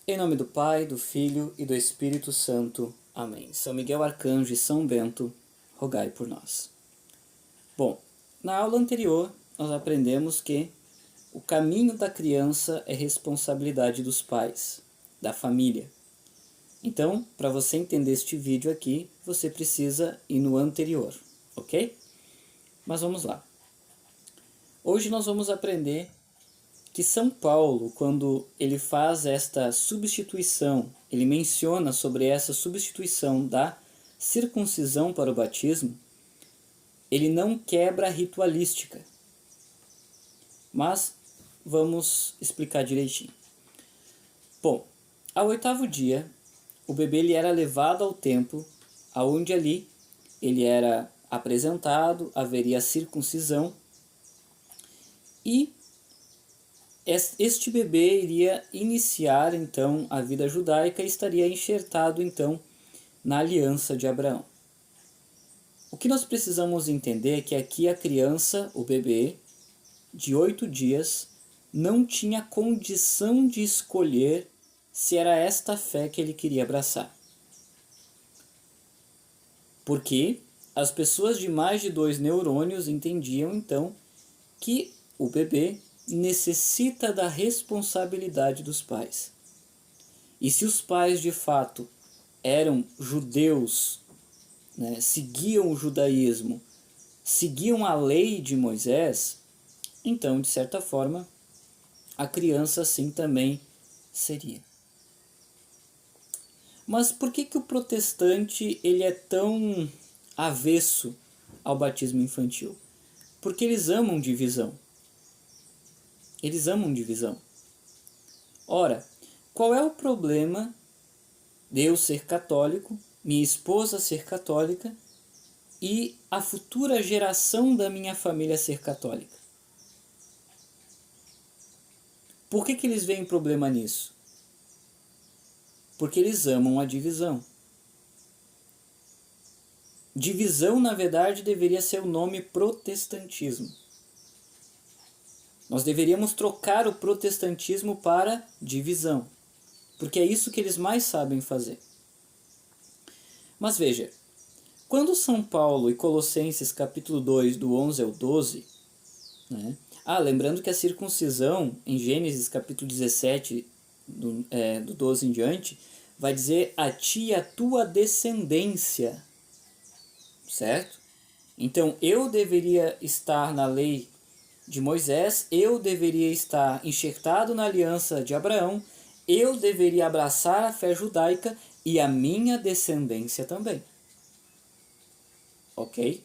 Em nome do Pai, do Filho e do Espírito Santo. Amém. São Miguel Arcanjo e São Bento, rogai por nós. Bom, na aula anterior nós aprendemos que o caminho da criança é responsabilidade dos pais, da família. Então, para você entender este vídeo aqui, você precisa ir no anterior, ok? Mas vamos lá. Hoje nós vamos aprender que São Paulo, quando ele faz esta substituição, ele menciona sobre essa substituição da circuncisão para o batismo, ele não quebra a ritualística. Mas vamos explicar direitinho. Bom, ao 8º dia, o bebê ele era levado ao templo, aonde ali ele era apresentado, haveria a circuncisão, e este bebê iria iniciar então a vida judaica e estaria enxertado então na aliança de Abraão. O que nós precisamos entender é que aqui a criança, o bebê, de 8 dias, não tinha condição de escolher se era esta fé que ele queria abraçar. Porque as pessoas de mais de 2 neurônios entendiam então que o bebê necessita da responsabilidade dos pais. E se os pais de fato eram judeus, né, seguiam o judaísmo, seguiam a lei de Moisés, então de certa forma a criança assim também seria. Mas por que o protestante ele é tão avesso ao batismo infantil? Porque eles amam divisão. Eles amam divisão. Ora, qual é o problema de eu ser católico, minha esposa ser católica e a futura geração da minha família ser católica? Por que eles veem problema nisso? Porque eles amam a divisão. Divisão, na verdade, deveria ser o nome protestantismo. Nós deveríamos trocar o protestantismo para divisão, porque é isso que eles mais sabem fazer. Mas veja, quando São Paulo e Colossenses capítulo 2, do 11 ao 12, né? Lembrando que a circuncisão, em Gênesis capítulo 17, do 12 em diante, vai dizer a ti e a tua descendência, certo? Então eu deveria estar na lei de Moisés, eu deveria estar enxertado na aliança de Abraão, eu deveria abraçar a fé judaica e a minha descendência também. Ok?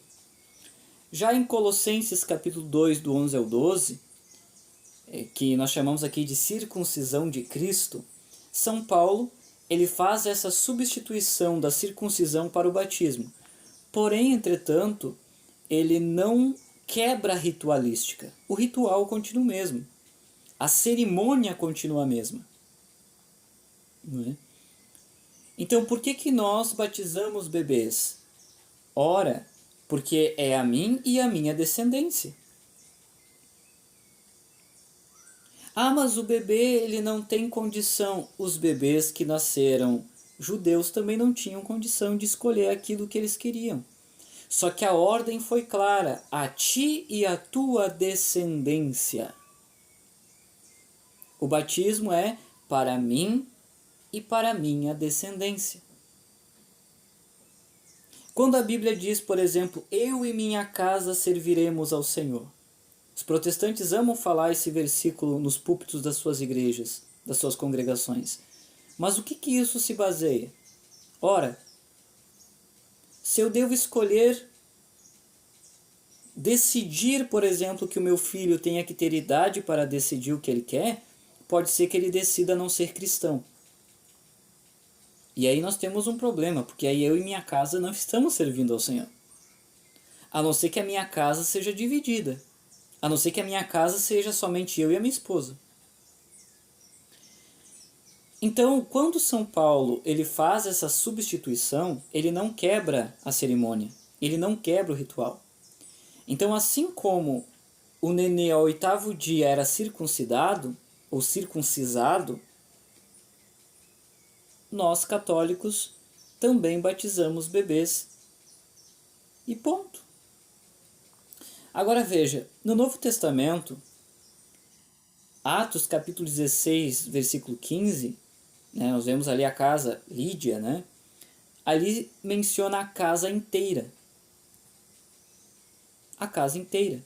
Já em Colossenses capítulo 2, do 11 ao 12, que nós chamamos aqui de circuncisão de Cristo, São Paulo ele faz essa substituição da circuncisão para o batismo. Porém, entretanto, ele não quebra a ritualística. O ritual continua o mesmo. A cerimônia continua a mesma. Não é? Então, por que nós batizamos bebês? Ora, porque é a mim e a minha descendência. Mas o bebê ele não tem condição. Os bebês que nasceram judeus também não tinham condição de escolher aquilo que eles queriam. Só que a ordem foi clara: a ti e a tua descendência. O batismo é para mim e para a minha descendência. Quando a Bíblia diz, por exemplo, eu e minha casa serviremos ao Senhor. Os protestantes amam falar esse versículo nos púlpitos das suas igrejas, das suas congregações. Mas o que isso se baseia? Ora, se eu devo escolher, decidir, por exemplo, que o meu filho tenha que ter idade para decidir o que ele quer, pode ser que ele decida não ser cristão. E aí nós temos um problema, porque aí eu e minha casa não estamos servindo ao Senhor. A não ser que a minha casa seja dividida. A não ser que a minha casa seja somente eu e a minha esposa. Então, quando São Paulo ele faz essa substituição, ele não quebra a cerimônia, ele não quebra o ritual. Então, assim como o nenê ao 8º dia era circuncidado, ou circuncisado, nós católicos também batizamos bebês. E ponto. Agora veja, no Novo Testamento, Atos capítulo 16, versículo 15, né, nós vemos ali a casa Lídia, né? Ali menciona a casa inteira. A casa inteira.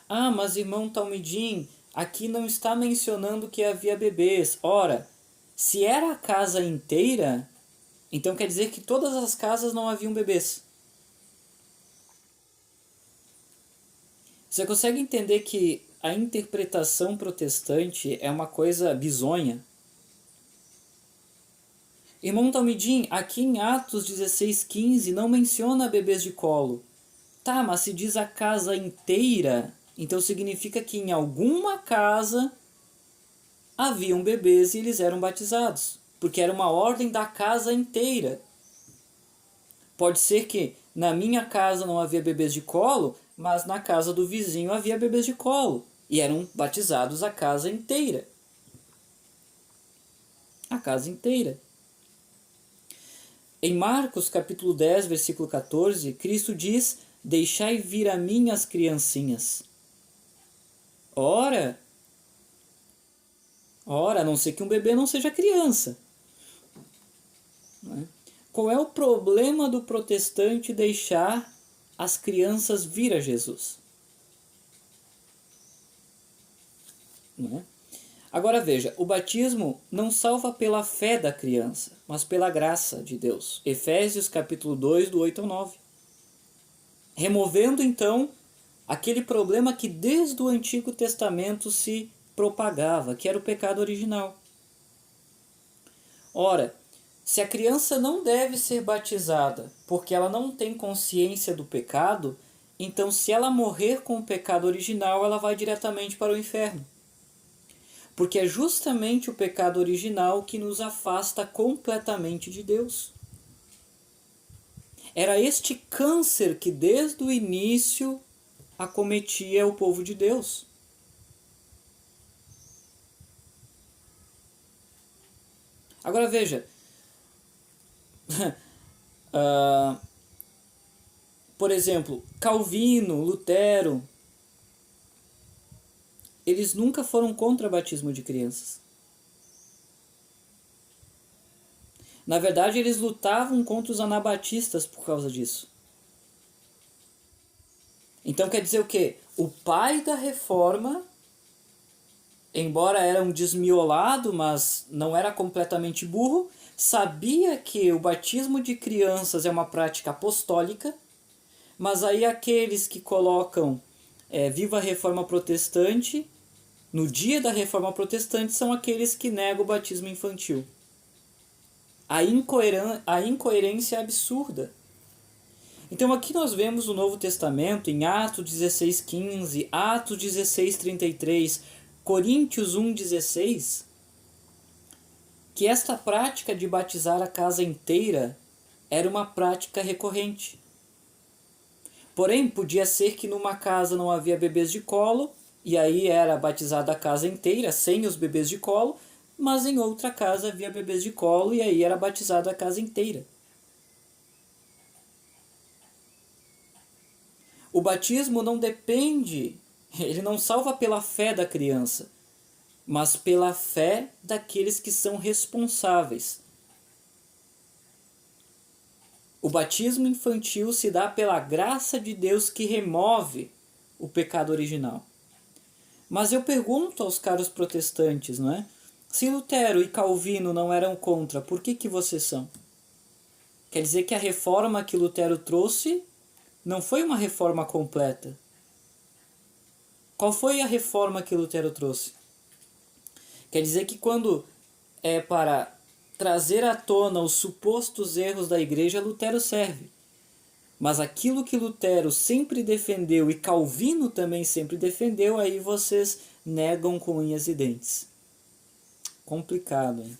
Ah, mas irmão Talmidim, aqui não está mencionando que havia bebês. Ora, se era a casa inteira, então quer dizer que todas as casas não haviam bebês. Você consegue entender que a interpretação protestante é uma coisa bizonha? Irmão Talmidim, aqui em Atos 16:15 não menciona bebês de colo. Tá, mas se diz a casa inteira, então significa que em alguma casa haviam bebês e eles eram batizados, porque era uma ordem da casa inteira. Pode ser que na minha casa não havia bebês de colo, mas na casa do vizinho havia bebês de colo e eram batizados a casa inteira. A casa inteira. Em Marcos capítulo 10, versículo 14, Cristo diz: deixai vir a mim as criancinhas. Ora, a não ser que um bebê não seja criança. Não é? Qual é o problema do protestante deixar as crianças vir a Jesus? Não é? Agora veja, o batismo não salva pela fé da criança, mas pela graça de Deus. Efésios capítulo 2, do 8 ao 9. Removendo então aquele problema que desde o Antigo Testamento se propagava, que era o pecado original. Ora, se a criança não deve ser batizada porque ela não tem consciência do pecado, então se ela morrer com o pecado original, ela vai diretamente para o inferno. Porque é justamente o pecado original que nos afasta completamente de Deus. Era este câncer que desde o início acometia o povo de Deus. Agora veja, por exemplo, Calvino, Lutero, eles nunca foram contra o batismo de crianças. Na verdade, eles lutavam contra os anabatistas por causa disso. Então quer dizer o quê? O pai da reforma, embora era um desmiolado, mas não era completamente burro, sabia que o batismo de crianças é uma prática apostólica, mas aí aqueles que colocam viva a reforma protestante, no dia da reforma protestante, são aqueles que negam o batismo infantil. A incoerência é absurda. Então aqui nós vemos no Novo Testamento, em Atos 16:15, Atos 16:33, Coríntios 1:16, que esta prática de batizar a casa inteira era uma prática recorrente. Porém, podia ser que numa casa não havia bebês de colo, e aí era batizada a casa inteira, sem os bebês de colo, mas em outra casa havia bebês de colo, e aí era batizada a casa inteira. O batismo não depende, ele não salva pela fé da criança, mas pela fé daqueles que são responsáveis. O batismo infantil se dá pela graça de Deus que remove o pecado original. Mas eu pergunto aos caros protestantes, não é? Se Lutero e Calvino não eram contra, por que vocês são? Quer dizer que a reforma que Lutero trouxe não foi uma reforma completa. Qual foi a reforma que Lutero trouxe? Quer dizer que quando é para trazer à tona os supostos erros da igreja, Lutero serve. Mas aquilo que Lutero sempre defendeu e Calvino também sempre defendeu, aí vocês negam com unhas e dentes. Complicado, hein?